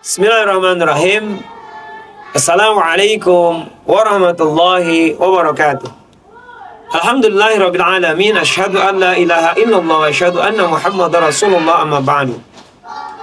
Bismillahirrahmanirrahim. Assalamualaikum warahmatullahi wabarakatuh. Alhamdulillahirabbil alamin, asyhadu an la ilaha illallah wa asyhadu anna Muhammadar Rasulullah, amma ba'du.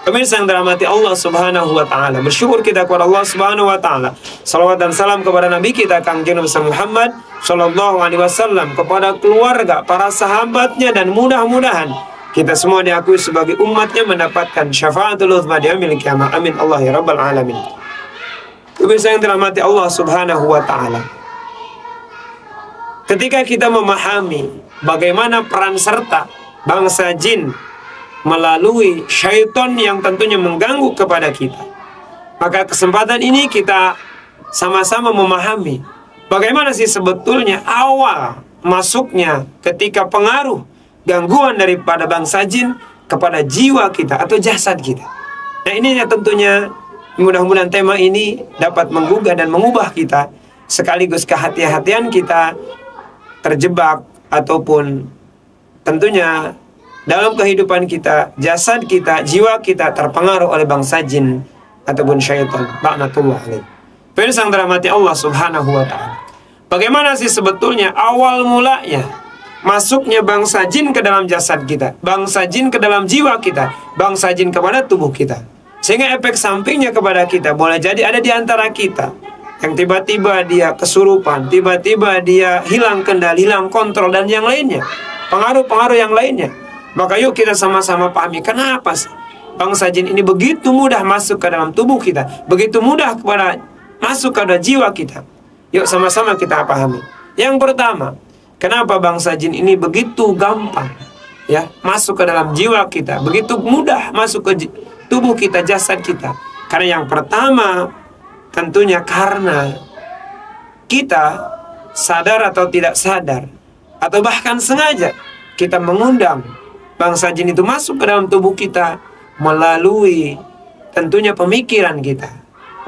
Pemirsa yang dirahmati Allah Subhanahu wa taala, bersyukur kita kepada Allah Subhanahu wa taala. Salawat dan salam kepada Nabi kita Kangjeng Nabi Muhammad sallallahu alaihi wasallam, kepada keluarga, para sahabatnya, dan mudah-mudahan kita semua diakui sebagai umatnya mendapatkan syafaatul uzma di yaumil qiyamah. Amin Allah ya rabbal alamin. Pemirsa yang dirahmati Allah Subhanahu wa taala, ketika kita memahami bagaimana peran serta bangsa jin melalui syaitan yang tentunya mengganggu kepada kita, maka kesempatan ini kita sama-sama memahami bagaimana sih sebetulnya awal masuknya ketika pengaruh gangguan daripada bangsa jin kepada jiwa kita atau jasad kita. Nah, ini ya tentunya mudah-mudahan tema ini dapat menggugah dan mengubah kita, sekaligus kehati-hatian kita terjebak ataupun tentunya dalam kehidupan kita, jasad kita, jiwa kita terpengaruh oleh bangsa jin ataupun syaitan. Ba'natullah alaih. Pemirsa yang dirahmati Allah Subhanahu wa ta'ala, bagaimana sih sebetulnya awal mulanya masuknya bangsa jin ke dalam jasad kita, bangsa jin ke dalam jiwa kita, bangsa jin kepada tubuh kita, sehingga efek sampingnya kepada kita boleh jadi ada di antara kita yang tiba-tiba dia kesurupan, tiba-tiba dia hilang kendali, hilang kontrol, dan yang lainnya, pengaruh-pengaruh yang lainnya. Maka yuk kita sama-sama pahami kenapa sih bangsa jin ini begitu mudah masuk ke dalam tubuh kita, begitu mudah masuk ke dalam jiwa kita. Yuk sama-sama kita pahami. Yang pertama, kenapa bangsa jin ini begitu gampang ya masuk ke dalam jiwa kita, begitu mudah masuk ke tubuh kita, jasad kita? Karena yang pertama tentunya karena kita sadar atau tidak sadar, atau bahkan sengaja kita mengundang bangsa jin itu masuk ke dalam tubuh kita melalui tentunya pemikiran kita,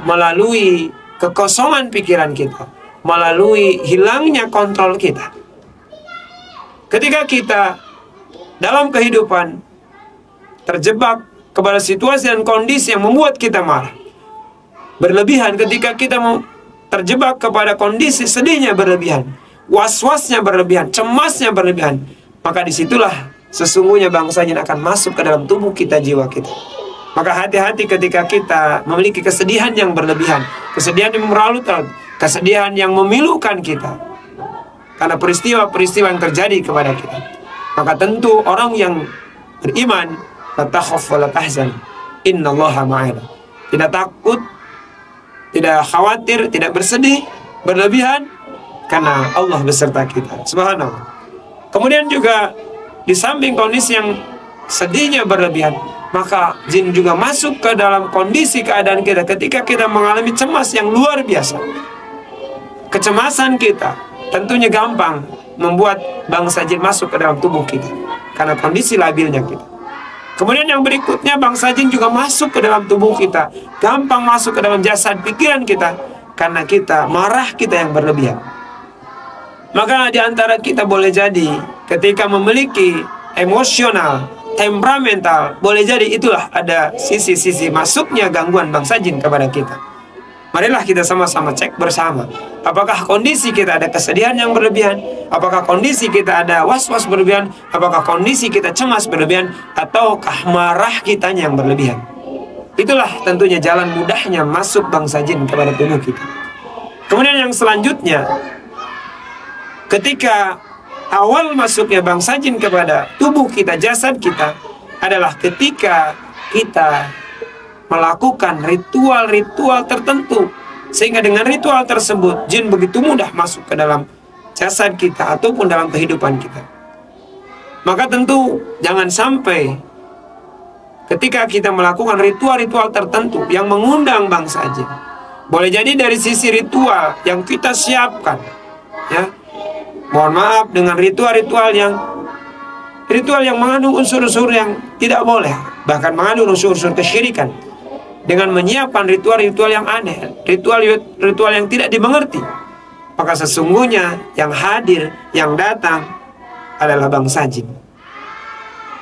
melalui kekosongan pikiran kita, melalui hilangnya kontrol kita. Ketika kita dalam kehidupan terjebak kepada situasi dan kondisi yang membuat kita marah berlebihan, ketika kita terjebak kepada kondisi sedihnya berlebihan, was-wasnya berlebihan, cemasnya berlebihan, maka disitulah sesungguhnya bangsa jin akan masuk ke dalam tubuh kita, jiwa kita. Maka hati-hati ketika kita memiliki kesedihan yang berlebihan, kesedihan yang meralut-ralut, kesedihan yang memilukan kita karena peristiwa-peristiwa yang terjadi kepada kita. Maka tentu orang yang beriman, la takhaf wa la tahzan, innallaha ma'ana. Tidak takut, tidak khawatir, tidak bersedih berlebihan, karena Allah beserta kita. Subhanallah. Kemudian juga di samping kondisi yang sedihnya berlebihan, maka jin juga masuk ke dalam kondisi keadaan kita ketika kita mengalami cemas yang luar biasa. Kecemasan kita tentunya gampang membuat bangsa jin masuk ke dalam tubuh kita karena kondisi labilnya kita. Kemudian yang berikutnya, bangsa jin juga masuk ke dalam tubuh kita, gampang masuk ke dalam jasad pikiran kita karena kita marah kita yang berlebihan. Maka di antara kita boleh jadi ketika memiliki emosional, temperamental, boleh jadi itulah ada sisi-sisi masuknya gangguan bangsa jin kepada kita. Marilah kita sama-sama cek bersama, apakah kondisi kita ada kesedihan yang berlebihan, apakah kondisi kita ada was-was berlebihan, apakah kondisi kita cemas berlebihan, ataukah marah kita yang berlebihan. Itulah tentunya jalan mudahnya masuk bangsa jin kepada tubuh kita. Kemudian yang selanjutnya, ketika awal masuknya bangsa jin kepada tubuh kita, jasad kita, adalah ketika kita melakukan ritual-ritual tertentu, sehingga dengan ritual tersebut jin begitu mudah masuk ke dalam jasad kita ataupun dalam kehidupan kita. Maka tentu jangan sampai ketika kita melakukan ritual-ritual tertentu yang mengundang bangsa jin, boleh jadi dari sisi ritual yang kita siapkan, ya, mohon maaf, dengan ritual-ritual yang mengandung unsur-unsur yang tidak boleh, bahkan mengandung unsur-unsur kesyirikan, dengan menyiapkan ritual-ritual yang aneh, ritual yang tidak dimengerti, maka sesungguhnya yang hadir, yang datang adalah bangsa jin.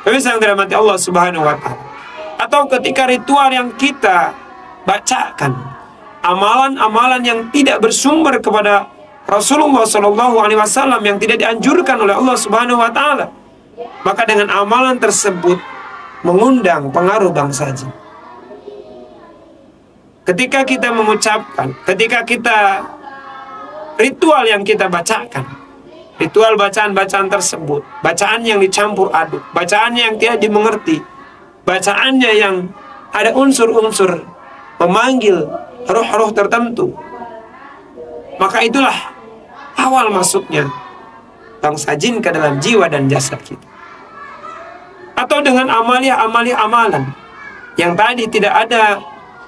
Pemirsa yang dirahmati Allah Subhanahu wa ta'ala. Atau ketika ritual yang kita bacakan amalan-amalan yang tidak bersumber kepada Rasulullah SAW, yang tidak dianjurkan oleh Allah Subhanahu wa Ta'ala, maka dengan amalan tersebut mengundang pengaruh bangsa jin. Ketika kita mengucapkan, ketika kita ritual yang kita bacakan, ritual bacaan-bacaan tersebut, bacaan yang dicampur aduk, bacaan yang tidak dimengerti, bacaannya yang ada unsur-unsur memanggil roh-roh tertentu, maka itulah awal masuknya bangsa jin ke dalam jiwa dan jasad kita. Atau dengan amalan yang tadi tidak ada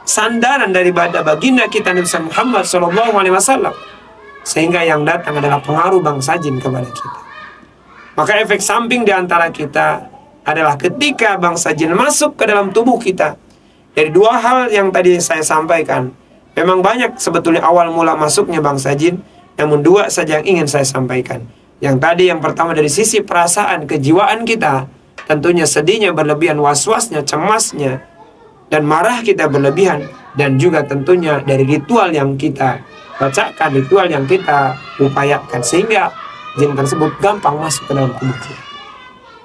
sandaran daripada baginda kita Nabi Muhammad SAW, sehingga yang datang adalah pengaruh bangsa jin kepada kita. Maka efek samping di antara kita adalah ketika bangsa jin masuk ke dalam tubuh kita. Dari dua hal yang tadi saya sampaikan, memang banyak sebetulnya awal mula masuknya bangsa jin, namun dua saja yang ingin saya sampaikan. Yang tadi, yang pertama dari sisi perasaan, kejiwaan kita, tentunya sedihnya berlebihan, was-wasnya, cemasnya, dan marah kita berlebihan. Dan juga tentunya dari ritual yang kita bacakan, ritual yang kita upayakan, sehingga jin tersebut gampang masuk ke dalam tubuh kita.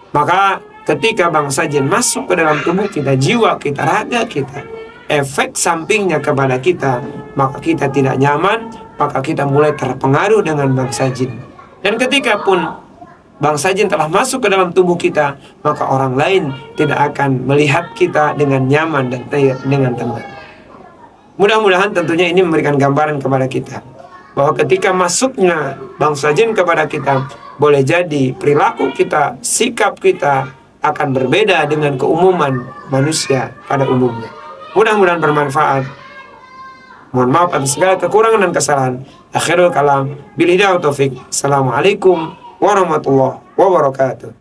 Maka ketika bangsa jin masuk ke dalam tubuh kita, jiwa kita, raga kita, efek sampingnya kepada kita, maka kita tidak nyaman, maka kita mulai terpengaruh dengan bangsa jin. Dan ketika pun bangsa jin telah masuk ke dalam tubuh kita, maka orang lain tidak akan melihat kita dengan nyaman dan dengan tenang. Mudah-mudahan tentunya ini memberikan gambaran kepada kita bahwa ketika masuknya bangsa jin kepada kita, boleh jadi perilaku kita, sikap kita akan berbeda dengan keumuman manusia pada umumnya. Mudah-mudahan bermanfaat. Mohon maaf atas segala kekurangan dan kesalahan. Akhirul kalam, bil hidayah wa taufik. Assalamualaikum warahmatullahi wabarakatuh.